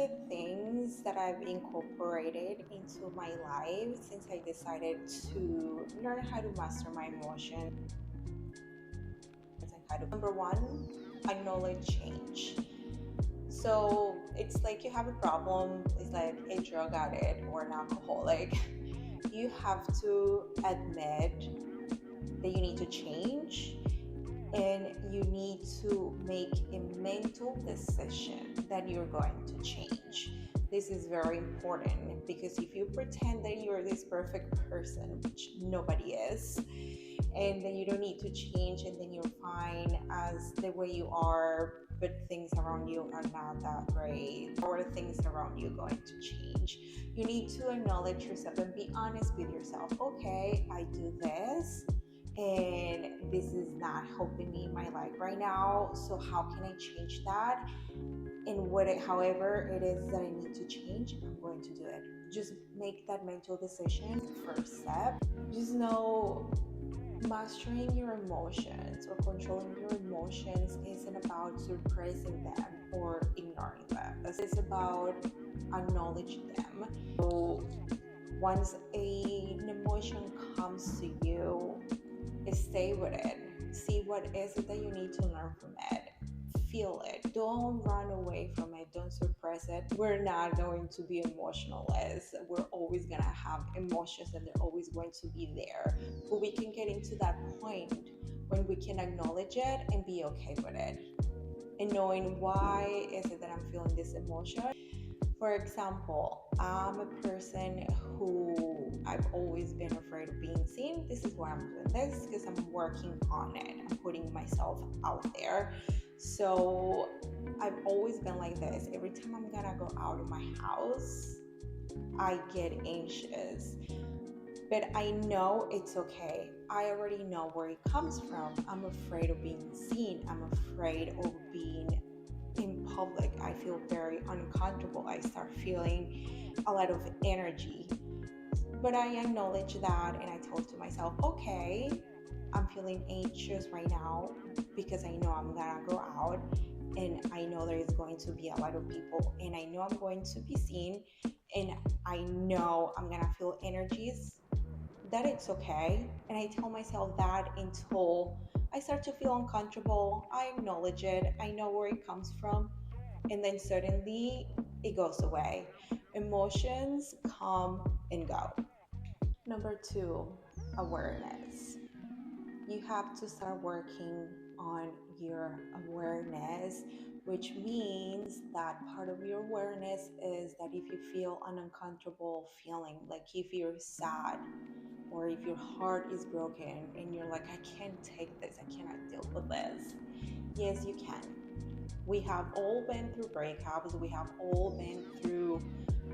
the things that I've incorporated into my life since I decided to learn how to master my emotions and how to, number one, acknowledge change. So it's like you have a problem, it's like a drug addict or an alcoholic. You have to admit that you need to change, and you need to make a mental decision that you're going to change. This is very important because if you pretend that you're this perfect person, which nobody is, and then you don't need to change, and then you're fine as the way you are, but things around you are not that great, or things around you going to change, you need to acknowledge yourself and be honest with yourself. Okay, I do this, and this is not helping me in my life right now, so how can I change that? And however it is that I need to change, I'm going to do it. Just make that mental decision. First step, just know mastering your emotions or controlling your emotions isn't about suppressing them or ignoring them. It's about acknowledging them. So once an emotion comes to you, stay with it. See what is it that you need to learn from it. Feel it. Don't run away from it. Don't suppress it. We're not going to be emotionless. We're always going to have emotions, and they're always going to be there. But we can get into that point when we can acknowledge it and be okay with it. And knowing why is it that I'm feeling this emotion. For example, I'm a person who I've always been afraid of being seen. This is why I'm doing this, because I'm working on it. I'm putting myself out there. So I've always been like this. Every time I'm gonna go out of my house, I get anxious. But I know it's okay. I already know where it comes from. I'm afraid of being seen. I'm afraid of being in public. I feel very uncomfortable. I start feeling a lot of energy. But I acknowledge that, and I told to myself, okay, I'm feeling anxious right now because I know I'm gonna go out, and I know there is going to be a lot of people, and I know I'm going to be seen, and I know I'm gonna feel energies, that it's okay. And I tell myself that until I start to feel uncomfortable. I acknowledge it. I know where it comes from. And then suddenly it goes away. Emotions come and go. Number two, awareness. You have to start working on your awareness, which means that part of your awareness is that if you feel an uncomfortable feeling, like if you're sad, or if your heart is broken and you're like, I can't take this, I cannot deal with this. Yes, you can. We have all been through breakups. We have all been through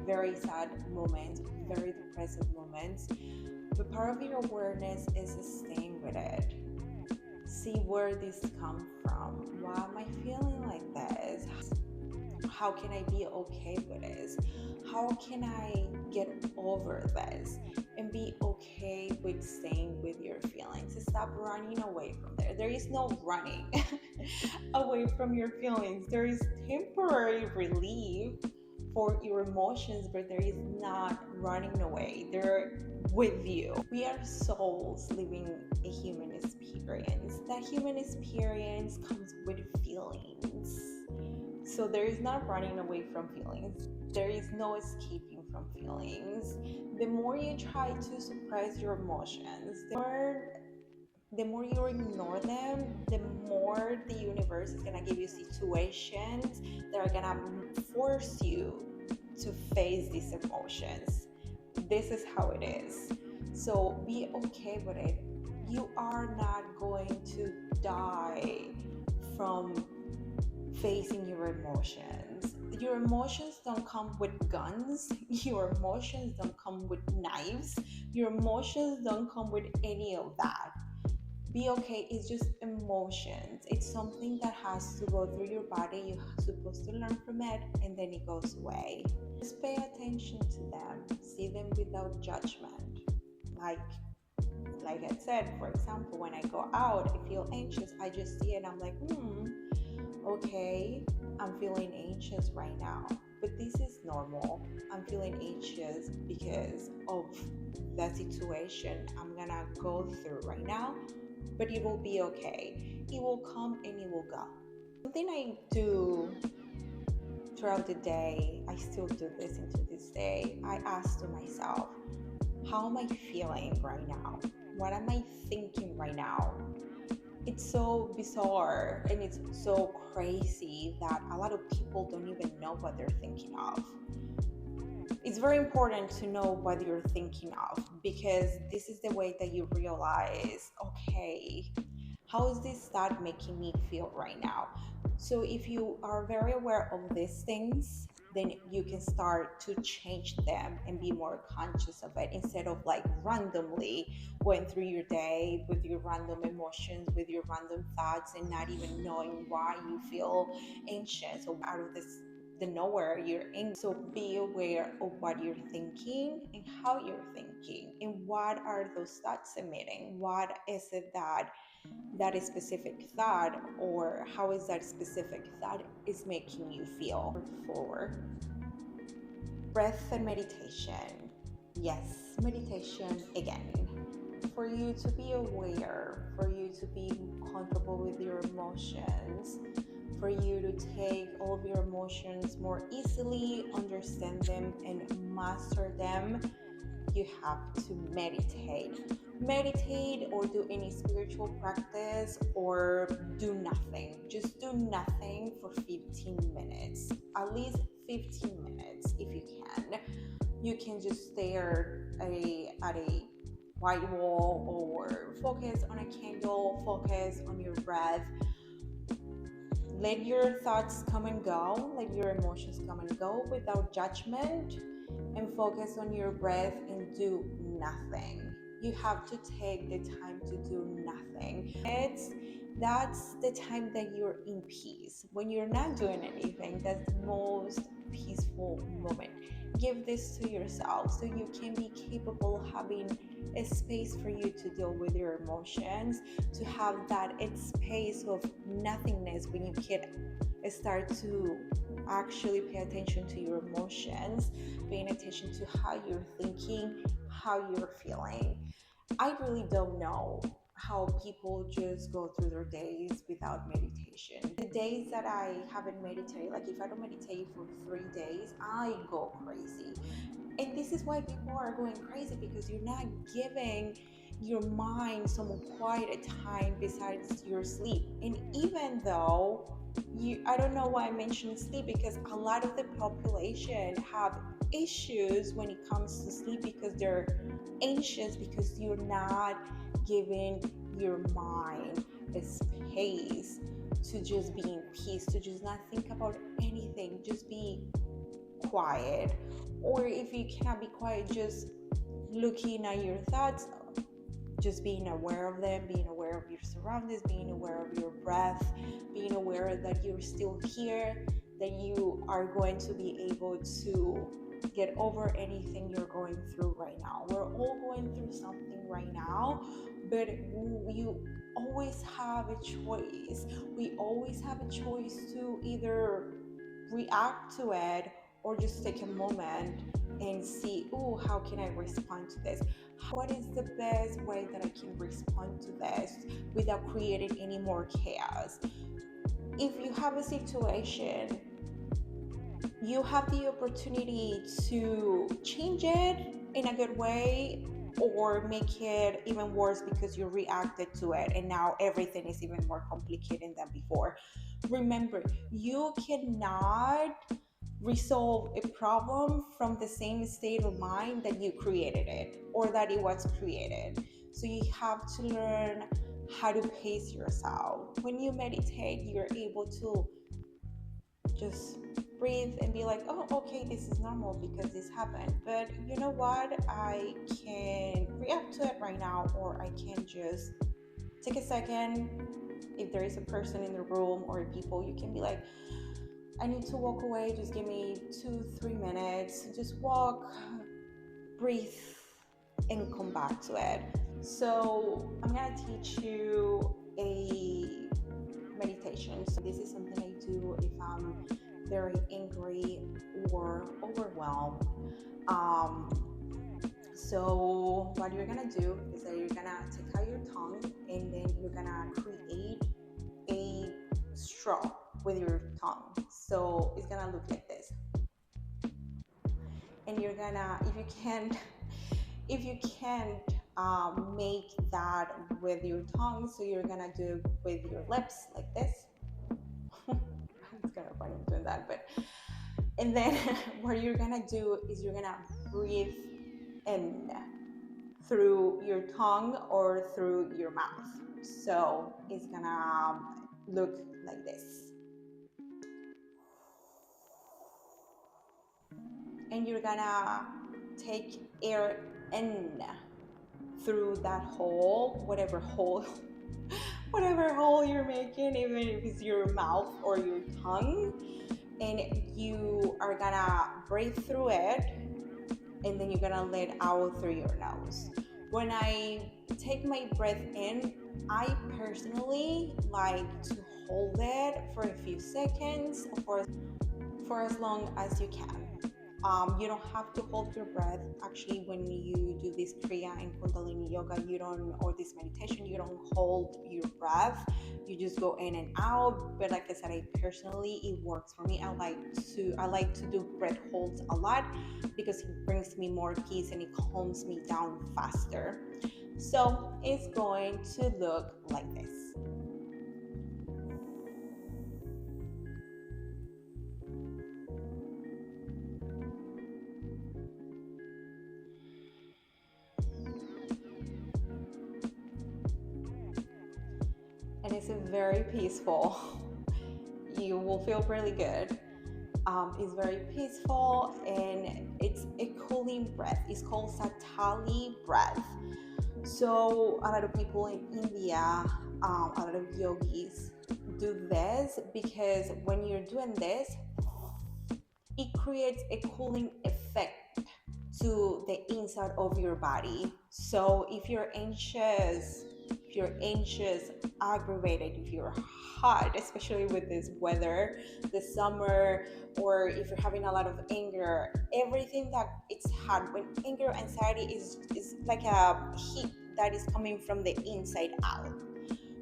very sad moments, very depressive moments. But part of your awareness is staying with it. See where this comes from. Why am I feeling like this? How can I be okay with this? How can I get over this and be okay with staying with your feelings? Stop running away from there. There is no running away from your feelings. There is temporary relief for your emotions, but there is not running away. They're with you. We are souls living a human experience. That human experience comes with feelings. So there is not running away from feelings. There is no escaping from feelings. The more you try to suppress your emotions, the more you ignore them, the more the universe is gonna give you situations that are gonna force you to face these emotions. This is how it is. So be okay with it. You are not going to die from facing your emotions. Your emotions don't come with guns. Your emotions don't come with knives. Your emotions don't come with any of that. Be okay. It's just emotions. It's something that has to go through your body. You're supposed to learn from it, and then it goes away. Just pay attention to them. See them without judgment. Like I said, for example, when I go out, I feel anxious. I just see it and I'm like, okay, I'm feeling anxious right now. but this is normal. I'm feeling anxious because of the situation I'm gonna go through right now, but it will be okay. It will come and it will go. Something I do throughout the day, I still do this into this day. I ask to myself, how am I feeling right now? What am I thinking right now? It's so bizarre and it's so crazy that a lot of people don't even know what they're thinking of. It's very important to know what you're thinking of, because this is the way that you realize, okay, how is this start making me feel right now? So if you are very aware of these things, then you can start to change them and be more conscious of it, instead of like randomly going through your day with your random emotions, with your random thoughts, and not even knowing why you feel anxious or out of this the nowhere you're in. So be aware of what you're thinking and how you're thinking, and what are those thoughts emitting. What is it that is specific thought, or how is that specific thought is making you feel? 4, breath and meditation. Yes, meditation again. For you to be aware, for you to be comfortable with your emotions, for you to take all of your emotions more easily, understand them, and master them, you have to meditate. Meditate or do any spiritual practice, or do nothing. Just do nothing for 15 minutes. At least 15 minutes if you can. You can just stare at a white wall, or focus on a candle, focus on your breath. Let your thoughts come and go, let your emotions come and go without judgment, and focus on your breath and do nothing. You have to take the time to do nothing. That's the time that you're in peace. When you're not doing anything, that's the most peaceful moment. Give this to yourself so you can be capable of having a space for you to deal with your emotions, to have that space of nothingness when you can start to actually pay attention to your emotions, paying attention to how you're thinking, how you're feeling. I really don't know how people just go through their days without meditation. The days that I haven't meditated, like if I don't meditate for 3 days, I go crazy. And this is why people are going crazy, because you're not giving your mind some quiet time besides your sleep. And even though I don't know why I mentioned sleep, because a lot of the population have issues when it comes to sleep, because they're anxious, because you're not giving your mind a space to just be in peace, to just not think about anything, just be quiet. Or if you cannot be quiet, just looking at your thoughts, just being aware of them, being aware of your surroundings, being aware of your breath, being aware that you're still here, that you are going to be able to get over anything you're going through right now. We're all going through something right now, but you always have a choice. We always have a choice to either react to it, or just take a moment and see, oh, how can I respond to this? What is the best way that I can respond to this without creating any more chaos? If you have a situation, you have the opportunity to change it in a good way, or make it even worse because you reacted to it and now everything is even more complicated than before. Remember, you cannot resolve a problem from the same state of mind that you created it, or that it was created. So you have to learn how to pace yourself. When you meditate, you're able to just breathe and be like, oh, okay, this is normal because this happened. But you know what? I can react to it right now, or I can just take a second. If there is a person in the room or people, you can be like, I need to walk away. Just give me 2-3 minutes. Just walk, breathe, and come back to it. So I'm gonna teach you a meditation. So this is something I do if I'm very angry or overwhelmed. Um, so what you're gonna do is that you're gonna take out your tongue and then you're gonna create a straw with your tongue. So it's gonna look like this. And you're gonna, if you can't make that with your tongue, so you're gonna do it with your lips like this. It's kind of funny doing that, but and then what you're gonna do is you're gonna breathe in through your tongue or through your mouth. So it's gonna look like this. And you're gonna take air in through that hole, whatever hole you're making, even if it's your mouth or your tongue, and you are gonna breathe through it, and then you're gonna let out through your nose. When I take my breath in, I personally like to hold it for a few seconds, for as long as you can. You don't have to hold your breath. Actually, when you do this Kriya and Kundalini yoga, or this meditation, you don't hold your breath. You just go in and out. But like I said, it works for me. I like to do breath holds a lot because it brings me more peace and it calms me down faster. So it's going to look like this. And it's very peaceful. You will feel really good. It's very peaceful and it's a cooling breath. It's called Satali breath. So a lot of people in India, a lot of yogis do this because when you're doing this, it creates a cooling effect to the inside of your body. So if you're anxious, aggravated, if you're hot, especially with this weather, the summer, or if you're having a lot of anger, everything that it's hot, when anger, anxiety is like a heat that is coming from the inside out.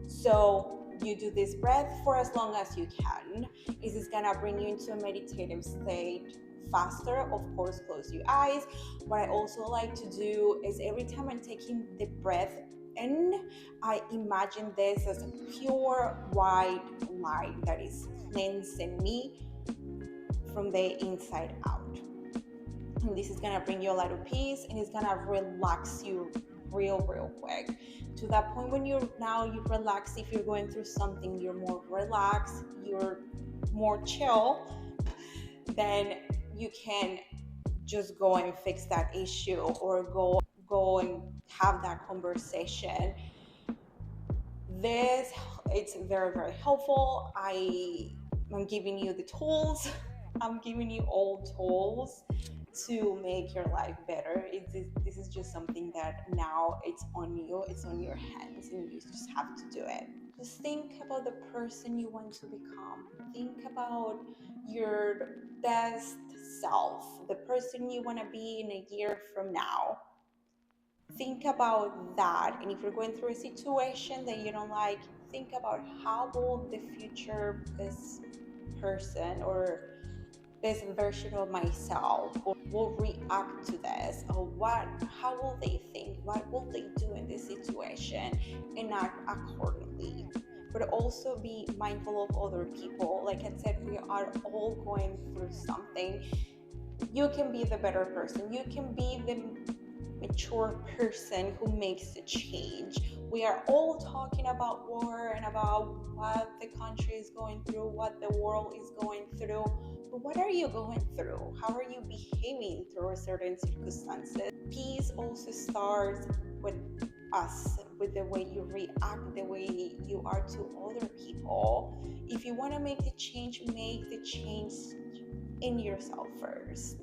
So you do this breath for as long as you can. This is gonna bring you into a meditative state faster. Of course, close your eyes. What I also like to do is every time I'm taking the breath in, I imagine this as a pure white light that is cleansing me from the inside out. And this is gonna bring you a lot of peace and it's gonna relax you real quick, to that point when you relax. If you're going through something, you're more relaxed, you're more chill, then you can just go and fix that issue or go and have that conversation. It's very helpful. I'm giving you the tools. I'm giving you all tools to make your life better. This is just something that now it's on you, it's on your hands, and you just have to do it. Just think about the person you want to become. Think about your best self, the person you want to be in a year from now. Think about that. And if you're going through a situation that you don't like, think about how will the future this person or this version of myself will react to this, or how will they think, what will they do in this situation, and act accordingly. But also be mindful of other people. Like I said, we are all going through something. You can be the better person, you can be the mature person who makes the change. We are all talking about war and about what the country is going through, what the world is going through. But what are you going through? How are you behaving through certain circumstances? Peace also starts with us, with the way you react, the way you are to other people. If you want to make the change in yourself first.